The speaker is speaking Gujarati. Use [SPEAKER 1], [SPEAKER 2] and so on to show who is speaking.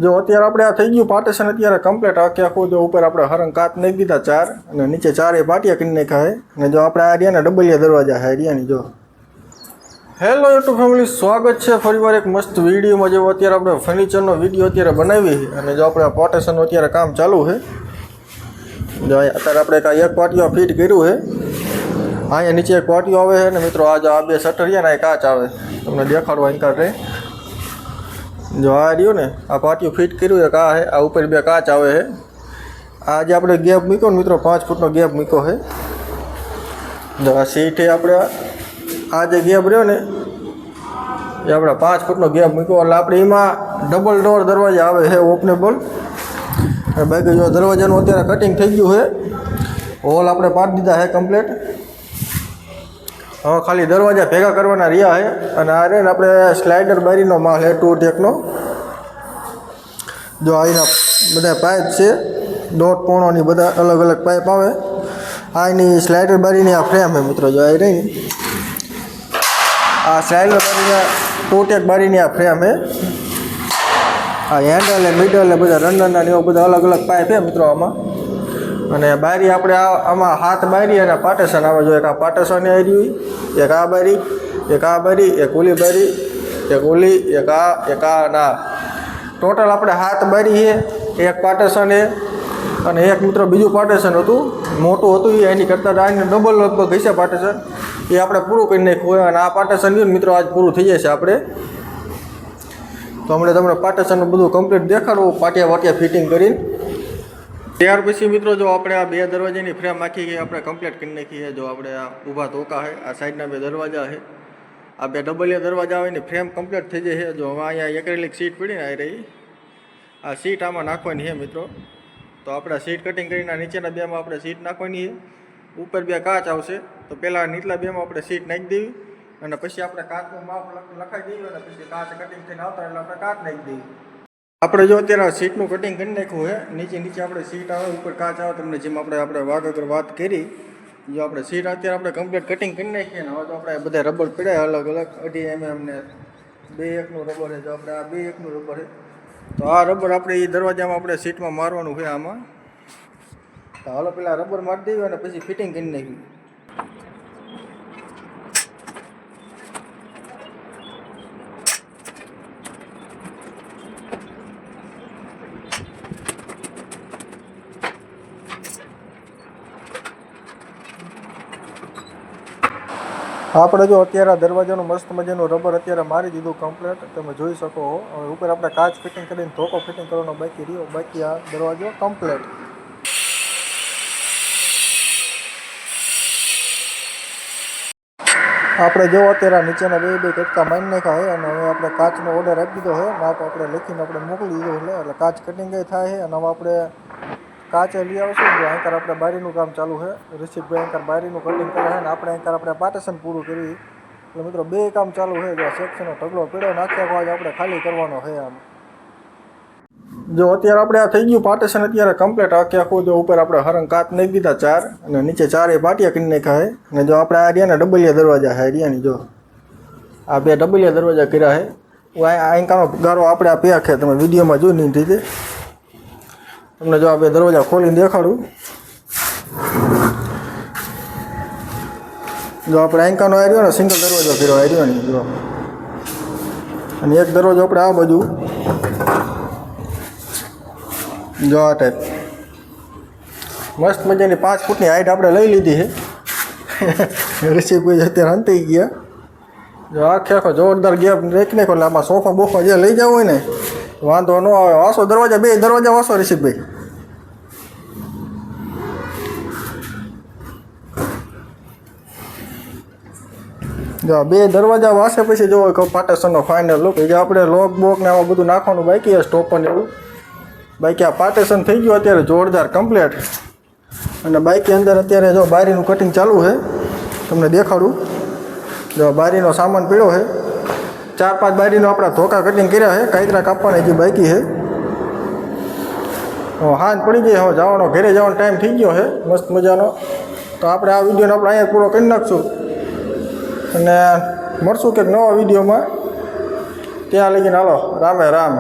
[SPEAKER 1] જો અત્યારે આપણે આ થઈ ગયું પાર્ટીશન અત્યારે કમ્પ્લીટ આખું જો ઉપર આપણે હરંગ કાચ નાખી દીધા 4 અને નીચે 4 પાટિયા કરી નાખ્યા છે અને જો આપણે આ રહ્યા ને ડબલિયા દરવાજા છે હરિયાની જો હેલો યુટ્યુબ ફેમિલી સ્વાગત છે ફરીવાર એક મસ્ત વિડીયોમાં જેવો અત્યારે આપણે ફર્નિચરનો વિડીયો અત્યારે બનાવી અને જો આપણે આ પાર્ટીશનનું અત્યારે કામ ચાલુ છે જો અત્યારે આપણે એક પાટિયો ફિટ કર્યું છે અહીંયા નીચે એક પાટિયો આવે છે ને મિત્રો આ જો આ બે શટર રહ્યા ને કાચ આવે તમને દેખાડવા અંકાર રહે જો આ રહ્યું ને આ પાટિયું ફિટ કર્યું એક આ છે આ ઉપર બે કાચ આવે છે આ જે આપણે ગેપ મૂક્યો ને મિત્રો 5 ફૂટનો ગેપ મૂક્યો છે જો આ સીટ છે આપણે આ જે ગેપ રહ્યો ને એ આપણે 5 ફૂટનો ગેપ મૂક્યો એટલે આપણે એમાં ડબલ ડોર દરવાજા આવે છે ઓપનેબલ બાકી જો દરવાજાનું અત્યારે કટિંગ થઈ ગયું છે હોલ આપણે પાડી દીધા છે કમ્પ્લીટ હવે ખાલી દરવાજા ભેગા કરવાના રહ્યા છે અને આ રે આપણે સ્લાઇડર બારીનો માલ છે 2 ટેકનો જો અહીંના બધા પાઇપ છે દોઢ પોણોની બધા અલગ અલગ પાઇપ આવે આ એની સ્લાઇડર બારીની આ ફ્રેમ છે મિત્રો જો આ રહી આ સ્લાઇડર બારીના 2 ટેક બારીની આ ફ્રેમ છે આ હેન્ડલ ને મિડલ ને બધા રનરના ને એવા બધા અલગ અલગ પાઇપ છે મિત્રો આમાં અને બારી આપણે આમાં હાથ બારી અને પાર્ટીશન આવે જો એક આ પાર્ટીશન આવી એક આ બારી એક ઓલી બારી એક ઓલી એક આ ના ટોટલ આપણે હાથ બારી છે એક પાર્ટીશન છે અને એક મિત્રો બીજું પાર્ટીશન હતું મોટું હતું એની કરતાં આને ડબલ લગભગ હશે પાર્ટીશન એ આપણે પૂરું કરી નાખ્યું હોય અને આ પાર્ટીશન રહ્યું મિત્રો આજ પૂરું થઈ જશે આપણે તો હમણાં તમને પાર્ટીશનનું બધું કમ્પ્લીટ દેખાડવું પાટિયા ફિટિંગ કરીને ત્યાર પછી મિત્રો જો આપણે આ બે દરવાજાની ફ્રેમ આખી આપણે કમ્પ્લીટ કરી નાખી છે જો આપણે આ ઊભા ધોકા છે આ સાઈડના બે દરવાજા છે આ બે ડબલિયા દરવાજા આવે ને ફ્રેમ કમ્પ્લીટ થઈ જાય છે જો હવે અહીંયા એક્રેલિક સીટ પડીને આવી રહી આ સીટ આમાં નાખવાની છે મિત્રો તો આપણે સીટ કટિંગ કરીને નીચેના બેમાં આપણે સીટ નાખવાની છે ઉપર બે કાચ આવશે તો પહેલાં નીચલા બેમાં આપણે સીટ નાખી દેવી અને પછી આપણે કાચનું માપ લખાઈ દઈએ અને પછી કાચ કટિંગ થઈને આવતા એટલે આપણે કાચ નાખી દઈએ આપણે જો અત્યારે સીટનું કટિંગ કરી નાખ્યું છે નીચે આપણે સીટ આવે ઉપર કાચ આવે તમને જેમ આપણે આગળ વાત કરી જો આપણે સીટ અત્યારે આપણે કમ્પ્લીટ કટિંગ કરી નાખીએ ને હવે તો આપણે બધા રબર પડ્યા અલગ અલગ 2.5 mm ને 2.1નું રબર છે જો આપણે આ 2.1નું રબર છે તો આ રબર આપણે એ દરવાજામાં આપણે સીટમાં મારવાનું છે આમાં તો હાલો પેલા રબર મારી દઈએ અને પછી ફિટિંગ કરી નાખ્યું આપણે જો અત્યારે દરવાજાનું મસ્ત મજાનું રબર અત્યારે મારી દીધું કમ્પ્લીટ તમે જોઈ શકો હવે ઉપર આપણે કાચ ફિટિંગ કરીને ધોકો ફિટિંગ કરવાનો બાકી રહ્યો બાકી આ દરવાજો કમ્પ્લીટ આપણે જો અત્યારે નીચેના બે કટકા મારી નાખ્યા છે અને હવે આપણે કાચનો ઓર્ડર આપી દીધો છે માપ આપણે લખીને આપણે મોકલી દીધો એટલે કાચ કટિંગ થાય છે અને હવે આપણે કાચે લઈ આવશું જો અહીંકાર આપણે બારીનું કામ ચાલુ છે ઋષિકભાઈ અહીંકાર બારીનું કટિંગ કરે છે અને આપણે પાર્ટીશન પૂરું કરી એટલે મિત્રો બે કામ ચાલુ છે જો સેક્શનનો ઢગલો પડ્યો નાખ્યા બાદ આપણે ખાલી કરવાનો છે આમ જો અત્યારે આપણે આ થઈ ગયું પાર્ટીશન અત્યારે કમ્પ્લીટ આખું જો ઉપર આપણે હરંગ કાચ નાખી દીધા 4 અને નીચે 4 પાટિયા કરી નાખ્યા છે અને જો આપણે આ રહ્યા ને ડબલિયા દરવાજા છે હરિયાની જો આ બે ડબલિયા દરવાજા કર્યા છે અહીંકાનો ગારો આપણે આ પેક છે તમે વિડીયોમાં જોઈ નહીં રીતે તમને જો આ બે દરવાજા ખોલીને દેખાડું જો આપણે આંકાનો આવ્યો ને સિંગલ દરવાજો કર્યો આવ્યો ને જો અને એક દરવાજો આપણે આ બાજુ જો આ ટાઈપ મસ્ત મજાની 5 ફૂટની હાઈટ આપણે લઈ લીધી છે ઋષિભાઈ અત્યારે હંતાઈ ગયા જો આખો જોરદાર ગેપ રેખી નાખો એટલે આમાં સોફા બોફા જે લઈ જવું હોય ને વાંધો ન આવે વાસો દરવાજા બે દરવાજા વાસો ઋષિકભાઈ જો બે દરવાજા વાસે પછી જો પાર્ટીશનનો ફાઇનલ લુક જે આપણે લોક બોક ને આમાં બધું નાખવાનું બાકી છે સ્ટોપર ને એવું બાકી આ પાર્ટીશન થઈ ગયું અત્યારે જોરદાર કમ્પ્લીટ અને બાકી અંદર અત્યારે જો બારીનું કટિંગ ચાલુ છે તમને દેખાડું જો બારીનો સામાન પીળો છે 4-5 બારીનો આપણા ધોકા કટિંગ કર્યા છે કાંઈકરા કાપવાના જે બાકી છે હાથ પડી ગઈ હવે જવાનો ઘરે જવાનો ટાઈમ થઈ ગયો છે મસ્ત મજાનો તો આપણે આ વિડીયોને આપણે અહીંયા પૂરો કરી નાખશું અને મળશું કંઈક નવા વિડીયોમાં ત્યાં લગીને હાલો રામે રામ